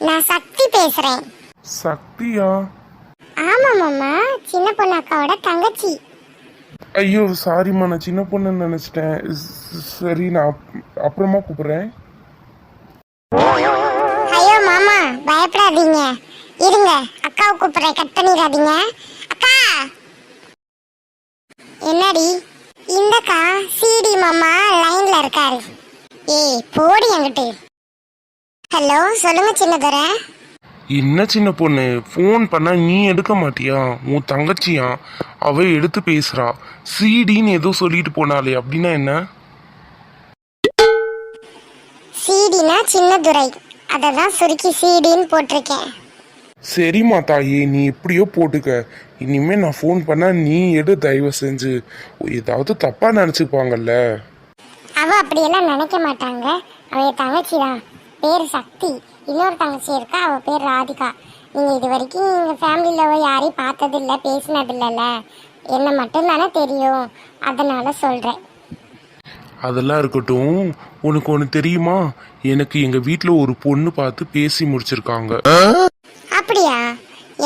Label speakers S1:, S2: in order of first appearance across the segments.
S1: நான் சக்தி பேசுறேன்.
S2: சக்தியா?
S1: ஆமா மாமா, சின்ன பொண்ணு அக்காவோட தங்கச்சி.
S2: ஐயோ சாரிம்மா, நான் சின்ன பொண்ணுன்னு நினைச்சிட்டேன். சரி, நான் அப்புறமா கூப்பிடுறேன்.
S1: ஐயோ மாமா பயப்படாதீங்க, இருங்க அக்காவை கூப்பிடுறேன், கட் பண்ணிடாதீங்க. அக்கா. என்னடி? இந்தக்கா சிடி மாமா லைன்ல இருக்காரு. ஏய் போடி அங்கிட்டு. ஹலோ சொல்லுங்க சின்னதர.
S2: என்ன சின்ன பொண்ணு, ஃபோன் பண்ணா நீ எடுக்க மாட்டியா? உன் தங்கச்சியா, அவ எடுத்து பேசுறா. சிடின்னு ஏதோ சொல்லிட்டு போனாலே, அப்படின்னா என்ன?
S1: சிடினா சின்னதுரை, அததான் சுருக்கி சிடின்னு போட்டிருக்கேன்.
S2: சரிம்மா தாயே, நீ எப்படியோ போட்டுக்க. இனிமே நான் ஃபோன் பண்ணா நீ எடு, தயவு செஞ்சு. ஏதாவது தப்பா நினைச்சுப்பாங்கல்ல.
S1: அவ அப்படியெல்லாம் நினைக்க மாட்டாங்க. அவ தங்கச்சி தான், பேர் சக்தி. இன்னொரு தங்கச்சி இருக்கா, அவ பேர் ராதிகா. நீங்க இது வரைக்கும் எங்க ஃபேமிலியில யாரையும் பார்த்தது இல்லை, பேசினது இல்லைல்ல, என்ன மட்டும் தானே தெரியும், அதனால சொல்றேன்.
S2: அதெல்லாம் இருக்கட்டும், உனக்கு ஒன்று தெரியுமா? எனக்கு எங்க வீட்டில் ஒரு பொண்ணு பார்த்து பேசி முடிச்சிருக்காங்க.
S1: அப்படியா?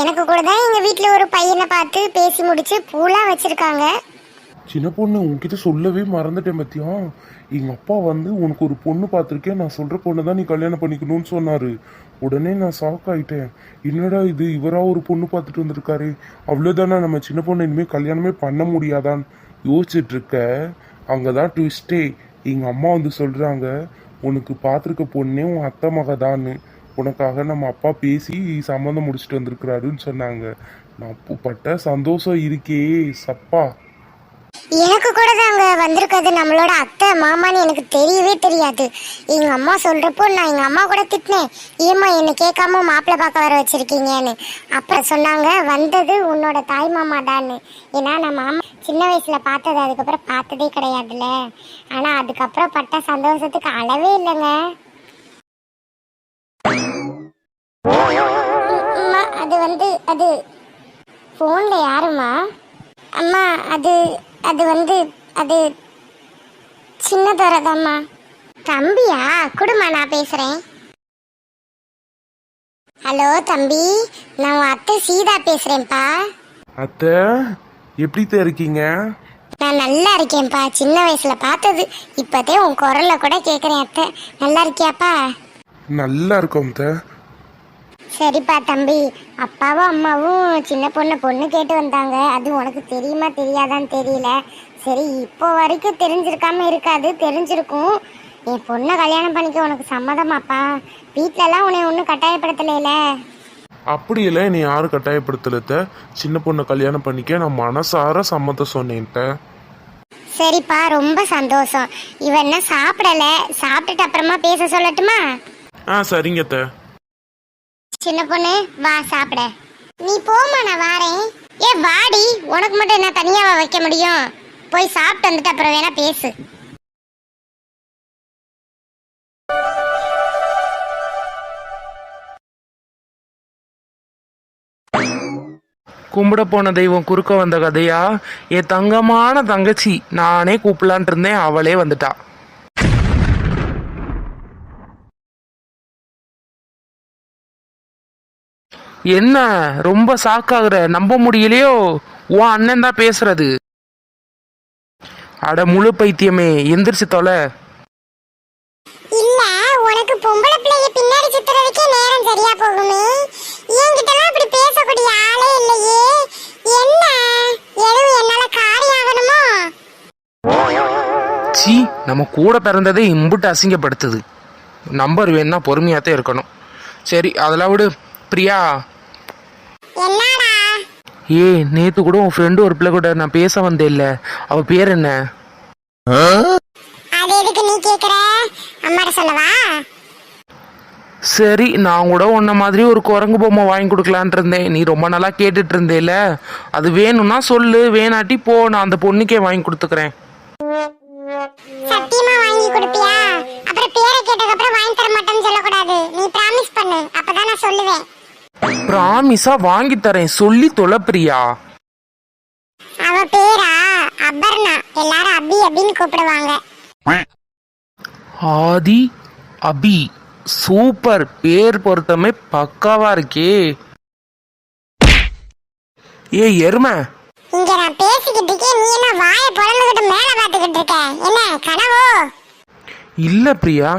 S1: எனக்கு கூட தான் எங்க வீட்டுல ஒரு பையனை பார்த்து பேசி முடிச்சு பூலாம் வச்சிருக்காங்க.
S2: சின்ன பொண்ணு, உன்கிட்ட சொல்லவே மறந்துட்டேன் பத்தியா. எங்க அப்பா வந்து உனக்கு ஒரு பொண்ணு பார்த்துருக்கேன், நான் சொல்ற பொண்ணை தான் நீ கல்யாணம் பண்ணிக்கணும்னு சொன்னாரு. உடனே நான் ஷாக் ஆயிட்டேன். என்னடா இது, இவரா ஒரு பொண்ணு பார்த்துட்டு வந்திருக்காரு. அவ்வளோதானே, நம்ம சின்ன பொண்ணு இனிமேல் கல்யாணமே பண்ண முடியாதான்னு யோசிச்சுட்டு இருக்க. அங்கதான் ட்விஸ்டே. எங்க அம்மா வந்து சொல்றாங்க, உனக்கு பார்த்துருக்க பொண்ணே உன் அத்தை மகதான்னு. உனக்காக நம்ம அப்பா பேசி சம்மந்தம் முடிச்சுட்டு வந்திருக்கிறாருன்னு சொன்னாங்க. நான் பட்ட சந்தோஷம் இருக்கே சப்பா.
S1: எனக்கு கூட தாங்க வந்திருக்கிறது நம்மளோட அத்தை மாமான்னு எனக்கு தெரியவே தெரியாது. எங்க அம்மா சொல்றப்போ நான் எங்க அம்மா கூட திட்டினேன், ஏம்மா என்னை கேட்காம மாப்பிள்ளை பார்க்க வர வச்சிருக்கீங்கன்னு. அப்புறம் சொன்னாங்க, வந்தது உன்னோட தாய் மாமா தான்னு. ஏன்னா நான் மாமா சின்ன வயசுல பார்த்தது, அதுக்கப்புறம் பார்த்ததே கிடையாதுல்ல. ஆனா அதுக்கப்புறம் பட்ட சந்தோஷத்துக்கு அளவே இல்லைங்க. அம்மா அது வந்து அது போன்ல யாருமா? அம்மா அது அது வந்து அது சின்னதோரதாம்மா. தம்பியா? குடுமா, நான் பேசுறேன். ஹலோ தம்பி, நான் உன் அத்தை சீதா பேசுறேன்ப்பா.
S2: அத்தை, எப்படி இருக்கீங்க?
S1: நான் நல்லா இருக்கேன்ப்பா. சின்ன வயசுல பார்த்தது இப்பதே உன் குரல்ல கூட கேக்குறேன். அத்தை நல்லா இருக்கியாப்பா?
S2: நல்லா இருக்கோம் அத்தை.
S1: சரிப்பா தம்பி, அப்பாவும் அம்மாவும் சின்ன பொண்ணு கேட்டு வந்தாங்க. அது உனக்கு தெரியுமா தெரியாதான்னு தெரியல. சரி, இப்போ வரைக்கும் தெரிஞ்சிருக்காம இருக்காது, தெரிஞ்சிருக்கும். என் பொண்ணை கல்யாணம் பண்ணிக்க உனக்கு சம்மதமாப்பா? வீட்டிலலாம் உன்னை ஒன்றும் கட்டாயப்படுத்தலைல?
S2: அப்படியெல்லாம் என்னை யாரும் கட்டாயப்படுத்தல. சின்ன பொண்ணை கல்யாணம் பண்ணிக்க நான் மனசார சம்மதம் சொன்னேன்ட்ட.
S1: சரிப்பா, ரொம்ப சந்தோஷம். இவன் என்ன சாப்பிடல, சாப்பிட்டுட்டு அப்புறமா பேச சொல்லட்டுமா?
S2: சரிங்க அத்தை.
S1: சின்ன பொண்ணு வா சாப்பிட. நீ போமா, நான் வாரேன். ஏ வாடி, உனக்கு மட்டும் என்ன தனியாவா வைக்க முடியும்? போய் சாப்பிட்டு வந்துட்டு அப்புறம் வேணா பேசு.
S3: கும்பிட போன தெய்வம் குறுக்க வந்த கதையா? என் தங்கமான தங்கச்சி, நானே கூப்பிடலான் இருந்தேன், அவளே வந்துட்டா. என்ன ரொம்ப சாக்காகுற? நம்ப முடியலையோ? உன் அண்ணன் தான் பேசுறது. அட முழு பைத்தியமே, எந்திரிச்சு தொலை.
S1: இல்ல, உனக்கு பொம்பளை பிள்ளைய பின்னாடி சுத்துறதுக்கே நேரம் சரியா போகுமே. என்கிட்டலாம் இப்படி பேசக்கூடிய ஆளே இல்லையே. என்ன எதுவும் என்னால காரியம் ஆகணுமோ?
S3: சீ, நம்ம கூட பிறந்ததே இம்புட்டு அசிங்கப்படுத்துது. நம்பர் வேணும்னா பொறுமையாத்தான் இருக்கணும். சரி, அதெல்லாம் விடு. பிரியா,
S1: என்னடா?
S3: நேத்து கூட உன் ஃப்ரெண்டு ஒரு பிள்ளை கூட நான் பேச வந்தேன் இல்ல, அவ பேர் என்ன?
S1: அது எதுக்கு நீ கேக்குற? அம்மாட்ட சொல்லவா?
S3: சரி, நான் கூட உன்ன மாதிரி ஒரு குரங்கு பொம்மை வாங்கி கொடுக்கலான் இருந்தேன். நீ ரொம்ப நாளா கேட்டுட்டு இருந்தேல, அது வேணும்னா சொல்லு, வேணாட்டி போ, நான் அந்த பொண்ணுக்கே வாங்கி கொடுத்துக்கிறேன்.
S1: சத்தியமா வாங்கி கொடுப்பியா? அப்புறம் பேரை கேட்டதுக்கு அப்புறம் வாங்கி தர மாட்டேன்னு சொல்லக்கூடாது. நீ பிராமிஸ் பண்ணு, அப்பதான் நான் சொல்லுவேன்.
S3: பிராமிஸா வாங்கி தரேன், சொல்லி தொலை பிரியா.
S1: அவ பேரா அபர்ணா, எல்லாரும் அபி அப்படின்னு கூப்பிடுவாங்க.
S3: ஆதி, அபி, சூப்பர், பேர் பொருத்தமே பக்காவா இருக்கே. ஏய் எருமை,
S1: இங்க நான் பேசிக்கிட்டு இருக்கேன், நீ என்ன வாயை பொழந்துகிட்டு மேல பாத்துக்கிட்டு இருக்க? என்ன கனவோ?
S3: இல்ல பிரியா,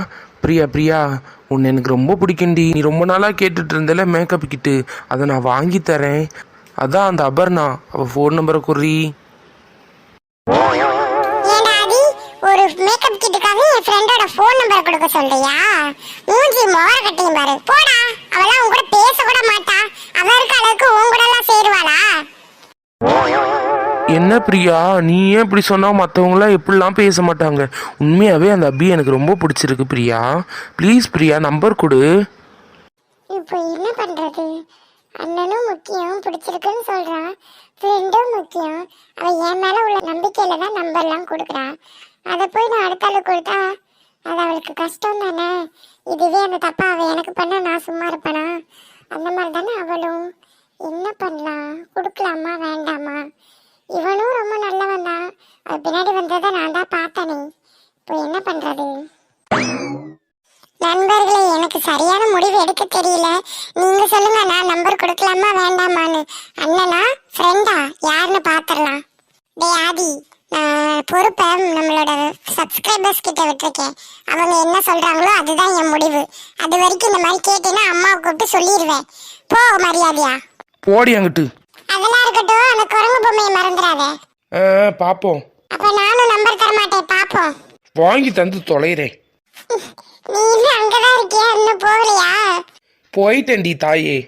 S3: பிரியா பிரியா, உன்னை எனக்கு ரொம்ப பிடிக்கும்டி. நீ ரொம்ப நாளா கேட்டுட்டு இருந்தல மேக்கப் கிட்டு, அதை நான் வாங்கி தரேன். அதான் அந்த அபர்ணா, அவ ஃபோன் நம்பரை குறி.
S1: ஏண்டா ஆதி, ஒரு மேக்கப் கிட்டுக்காக என் ஃப்ரெண்டோட ஃபோன் நம்பர் கொடுக்க சொல்றியா? மூஞ்சி மோர கட்டியும் பாரு, போடா. அவெல்லாம் உன் கூட பேச கூட மாட்டா. அவ இருக்க அளவுக்கு உன் கூட எல்லாம் சேருவாளா?
S3: என்ன பிரியா, நீ ஏன் இப்படி சொன்னா மற்றவங்களாம் எப்படிலாம் பேச மாட்டாங்க. உண்மையாவே அந்த அபி எனக்கு ரொம்ப பிடிச்சிருக்கு பிரியா. ப்ளீஸ் பிரியா, நம்பர் கொடு.
S1: இப்போ என்ன பண்றது? அண்ணனும் முக்கியம், பிடிச்சிருக்குன்னு சொல்றான். ஃப்ரெண்டும் முக்கியம். அவன் என் மேல உள்ள நம்பிக்கையில தான் நம்பர்லாம் கொடுக்குறான். அதை போய் நான் அடுத்த ஆளு கொடுத்தா அது அவளுக்கு கஷ்டம் தானே. இதுவே அந்த தப்பா அவன் எனக்கு பண்ண நான் சும்மா இருப்பேனா? அந்த மாதிரி தானே அவளும். என்ன பண்ணலாம்? கொடுக்கலாமா வேண்டாமா? இவனும் ரொம்ப நல்லவன் தான். அது பின்னாடி வந்ததை நான் தான் பார்த்தனே. இப்போ என்ன பண்றது? நண்பர்களே, எனக்கு சரியான முடிவு எடுக்க தெரியல. நீங்க சொல்லுங்க, நான் நம்பர் கொடுக்கலாமா வேண்டாமான்னு. அண்ணனா ஃப்ரெண்டா யாருன்னு பாத்திரலாம். டே ஆதி, நான் பொறுப்பை நம்மளோட சப்ஸ்கிரைபர்ஸ் கிட்ட விட்டுருக்கேன். அவங்க என்ன சொல்றாங்களோ அதுதான் என் முடிவு. அது வரைக்கும் இந்த மாதிரி கேட்டீங்கன்னா அம்மாவை கூப்பிட்டு சொல்லிடுவேன். போ மரியாதையா.
S3: போடி அங்கிட்டு.
S1: அதெல்லாம் இருக்கட்டும், அந்த குரங்கு பொம்மையை மறந்துடாத.
S3: பாப்போம்.
S1: அப்ப நானும் நம்பர் தர மாட்டேன், பாப்போம்.
S3: வாங்கி தந்து தொலைகிறேன்.
S1: நீ இன்னும் அங்கதான் இருக்கியா? இன்னும் போகலையா?
S3: போயிட்டேன்டி தாயே.